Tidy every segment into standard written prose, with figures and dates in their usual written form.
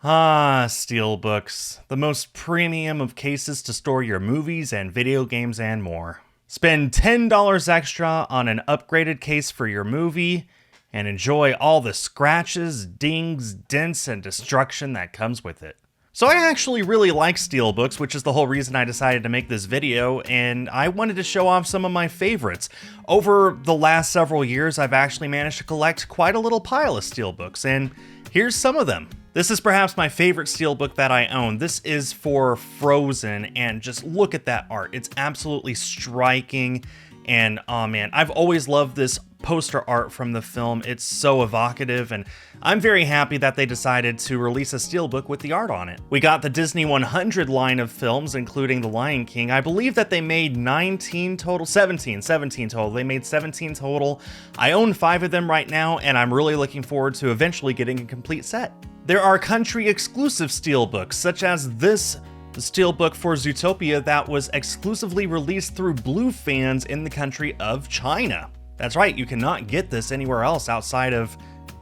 Ah, Steelbooks, the most premium of cases to store your movies and video games and more. Spend $10 extra on an upgraded case for your movie and enjoy all the scratches, dings, dents, and destruction that comes with it. So I actually really like Steelbooks, which is the whole reason I decided to make this video, and I wanted to show off some of my favorites. Over the last several years, I've actually managed to collect quite a little pile of Steelbooks, and here's some of them. This is perhaps my favorite Steelbook that I own. This is for Frozen, and just look at that art. It's absolutely striking, and oh man, I've always loved this poster art from the film. It's so evocative, and I'm very happy that they decided to release a Steelbook with the art on it. We got the Disney 100 line of films, including The Lion King. I believe that they made 17 total. They made 17 total. I own 5 of them right now, and I'm really looking forward to eventually getting a complete set. There are country-exclusive Steelbooks, such as this Steelbook for Zootopia that was exclusively released through Blue fans in the country of China. That's right, you cannot get this anywhere else outside of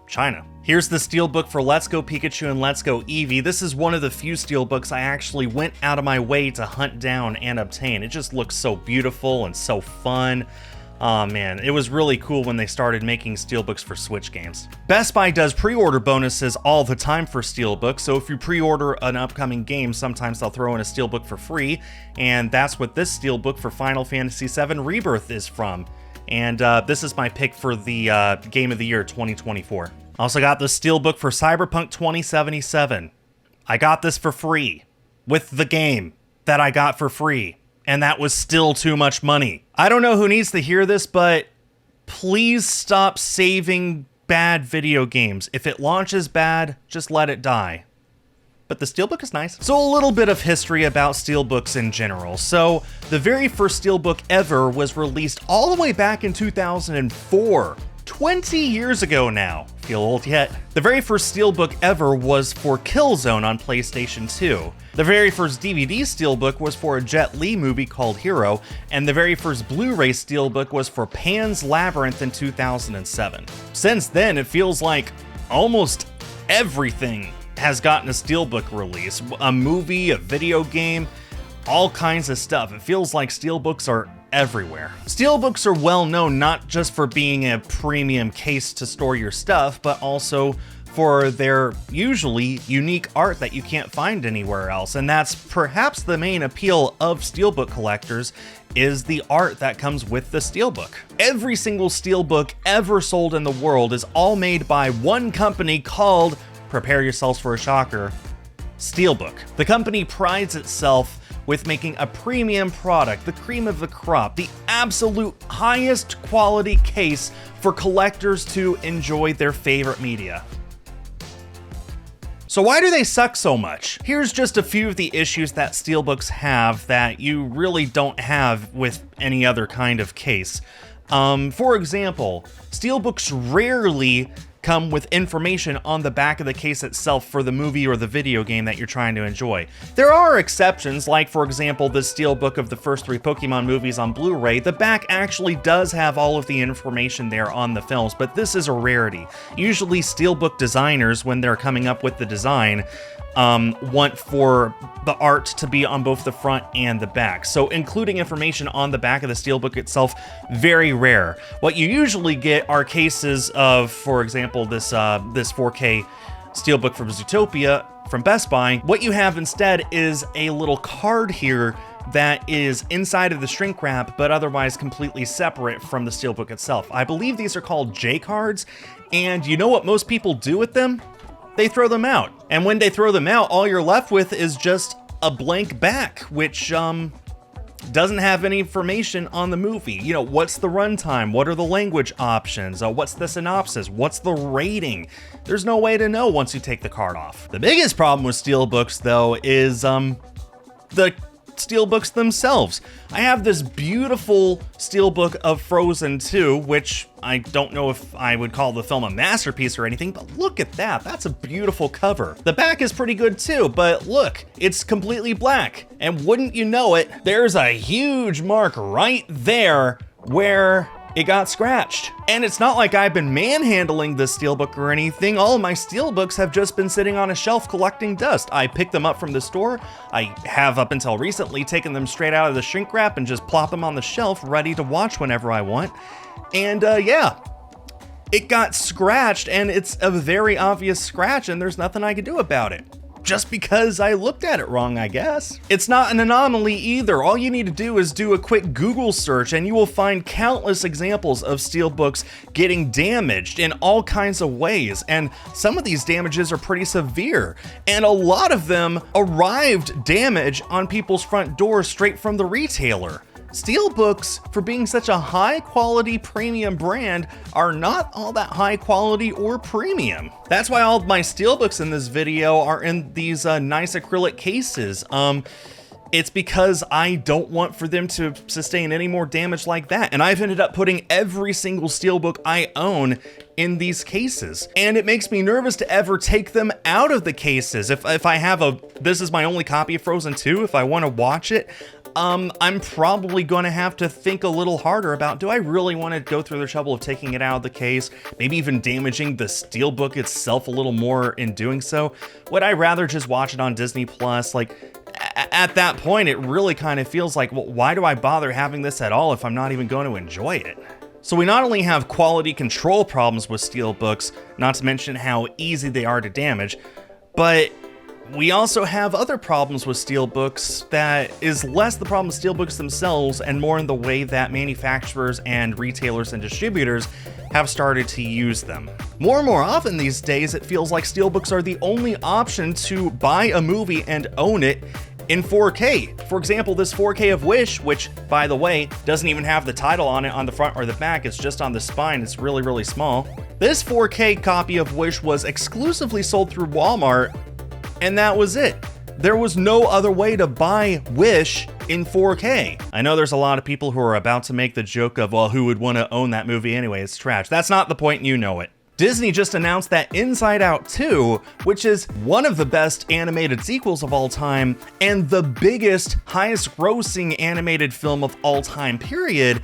China. Here's the Steelbook for Let's Go Pikachu and Let's Go Eevee. This is one of the few Steelbooks I actually went out of my way to hunt down and obtain. It just looks so beautiful and so fun. Oh man, it was really cool when they started making Steelbooks for Switch games. Best Buy does pre-order bonuses all the time for Steelbooks, so if you pre-order an upcoming game, sometimes they'll throw in a Steelbook for free, and that's what this Steelbook for Final Fantasy VII Rebirth is from. And this is my pick for the Game of the Year 2024. Also got the Steelbook for Cyberpunk 2077. I got this for free, with the game that I got for free. And that was still too much money. I don't know who needs to hear this, but please stop saving bad video games. If it launches bad, just let it die. But the Steelbook is nice. So a little bit of history about Steelbooks in general. So the very first Steelbook ever was released all the way back in 2004. 20 years ago now. Feel old yet? The very first Steelbook ever was for Killzone on PlayStation 2. The very first DVD Steelbook was for a Jet Li movie called Hero, and the very first Blu-ray Steelbook was for Pan's Labyrinth in 2007. Since then, it feels like almost everything has gotten a Steelbook release. A movie, a video game, all kinds of stuff. It feels like Steelbooks are everywhere. Steelbooks are well known not just for being a premium case to store your stuff, but also for their usually unique art that you can't find anywhere else. And that's perhaps the main appeal of Steelbook collectors, is the art that comes with the Steelbook. Every single Steelbook ever sold in the world is all made by one company called, prepare yourselves for a shocker, Steelbook. The company prides itself with making a premium product, the cream of the crop, the absolute highest quality case for collectors to enjoy their favorite media. So why do they suck so much? Here's just a few of the issues that Steelbooks have that you really don't have with any other kind of case. For example, Steelbooks rarely come with information on the back of the case itself for the movie or the video game that you're trying to enjoy. There are exceptions, like for example the Steelbook of the first 3 Pokemon movies on Blu-ray. The back actually does have all of the information there on the films, but this is a rarity. Usually Steelbook designers, when they're coming up with the design, want for the art to be on both the front and the back. So including information on the back of the Steelbook itself, very rare. What you usually get are cases of, for example, this 4K Steelbook from Zootopia from Best Buy. What you have instead is a little card here that is inside of the shrink wrap, but otherwise completely separate from the Steelbook itself. I believe these are called J cards, and you know what most people do with them? They throw them out. And when they throw them out, all you're left with is just a blank back, which doesn't have any information on the movie. You know, what's the runtime? What are the language options? What's the synopsis? What's the rating? There's no way to know once you take the card off. The biggest problem with Steelbooks, though, is the Steelbooks themselves. I have this beautiful Steelbook of Frozen 2, which I don't know if I would call the film a masterpiece or anything, but look at that. That's a beautiful cover. The back is pretty good too, but look, it's completely black. And wouldn't you know it, there's a huge mark right there where it got scratched. And it's not like I've been manhandling this steelbook or anything. All of my steelbooks have just been sitting on a shelf collecting dust. I picked them up from the store. I have up until recently taken them straight out of the shrink wrap and just plop them on the shelf ready to watch whenever I want. And yeah, it got scratched, and it's a very obvious scratch, and there's nothing I can do about it. Just because I looked at it wrong, I guess. It's not an anomaly either. All you need to do is do a quick Google search and you will find countless examples of steelbooks getting damaged in all kinds of ways. And some of these damages are pretty severe. And a lot of them arrived damaged on people's front doors straight from the retailer. Steelbooks, for being such a high quality premium brand, are not all that high quality or premium. That's why all of my steelbooks in this video are in these nice acrylic cases. It's because I don't want for them to sustain any more damage like that. And I've ended up putting every single steelbook I own in these cases. And it makes me nervous to ever take them out of the cases. If I have this is my only copy of Frozen 2, if I want to watch it, I'm probably going to have to think a little harder about, do I really want to go through the trouble of taking it out of the case, maybe even damaging the steelbook itself a little more in doing so? Would I rather just watch it on Disney Plus? Like, at that point, it really kind of feels like, well, why do I bother having this at all if I'm not even going to enjoy it? So we not only have quality control problems with steelbooks, not to mention how easy they are to damage, but we also have other problems with steelbooks that is less the problem of steelbooks themselves and more in the way that manufacturers and retailers and distributors have started to use them. More and more often these days, it feels like steelbooks are the only option to buy a movie and own it in 4K. For example, this 4K of Wish, which, by the way, doesn't even have the title on it on the front or the back, it's just on the spine, it's really, really small. This 4K copy of Wish was exclusively sold through Walmart, and that was it. There was no other way to buy Wish in 4K. I know there's a lot of people who are about to make the joke of, well, who would want to own that movie anyway? It's trash. That's not the point, you know it. Disney just announced that Inside Out 2, which is one of the best animated sequels of all time and the biggest, highest grossing animated film of all time, period,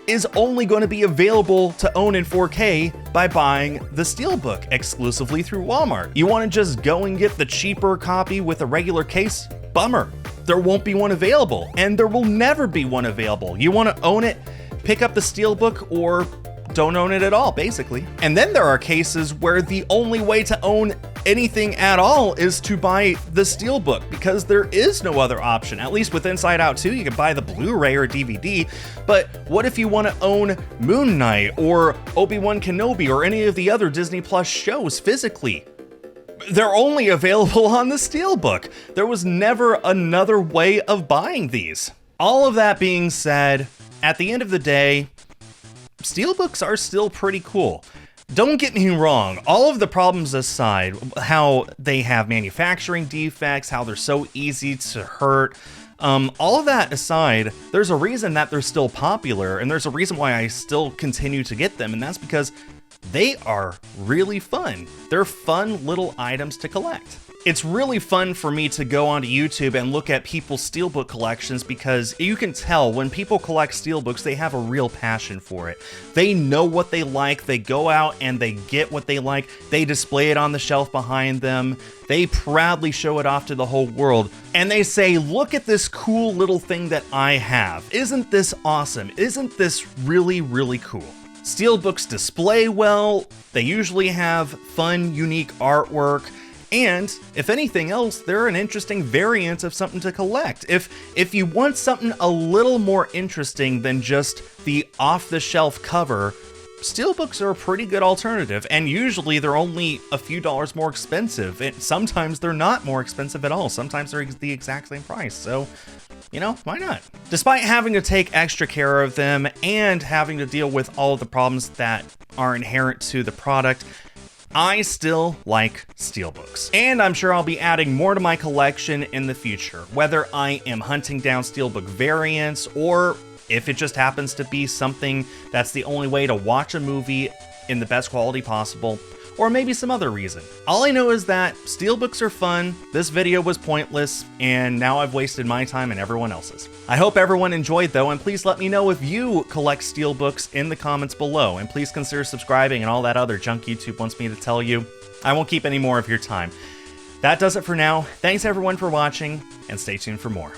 is only going to be available to own in 4K by buying the Steelbook exclusively through Walmart. You want to just go and get the cheaper copy with a regular case? Bummer. There won't be one available, and there will never be one available. You want to own it, pick up the Steelbook, or don't own it at all, basically. And then there are cases where the only way to own anything at all is to buy the Steelbook, because there is no other option. At least with Inside Out 2, you can buy the Blu-ray or DVD, but what if you want to own Moon Knight or Obi-Wan Kenobi or any of the other Disney Plus shows physically? They're only available on the Steelbook. There was never another way of buying these. All of that being said, at the end of the day, Steelbooks are still pretty cool. Don't get me wrong, all of the problems aside, how they have manufacturing defects, how they're so easy to hurt, all of that aside, there's a reason that they're still popular, and there's a reason why I still continue to get them, and that's because they are really fun. They're fun little items to collect. It's really fun for me to go onto YouTube and look at people's Steelbook collections, because you can tell when people collect Steelbooks, they have a real passion for it. They know what they like, they go out and they get what they like, they display it on the shelf behind them, they proudly show it off to the whole world, and they say, look at this cool little thing that I have. Isn't this awesome? Isn't this really, really cool? Steelbooks display well, they usually have fun, unique artwork, and if anything else, they're an interesting variant of something to collect. If you want something a little more interesting than just the off-the-shelf cover, Steelbooks are a pretty good alternative, and usually they're only a few dollars more expensive, and sometimes they're not more expensive at all. Sometimes they're the exact same price, so, you know, why not? Despite having to take extra care of them and having to deal with all of the problems that are inherent to the product, I still like Steelbooks, and I'm sure I'll be adding more to my collection in the future, whether I am hunting down Steelbook variants or if it just happens to be something that's the only way to watch a movie in the best quality possible, or maybe some other reason. All I know is that steelbooks are fun, this video was pointless, and now I've wasted my time and everyone else's. I hope everyone enjoyed though, and please let me know if you collect steelbooks in the comments below, and please consider subscribing and all that other junk YouTube wants me to tell you. I won't keep any more of your time. That does it for now. Thanks everyone for watching, and stay tuned for more.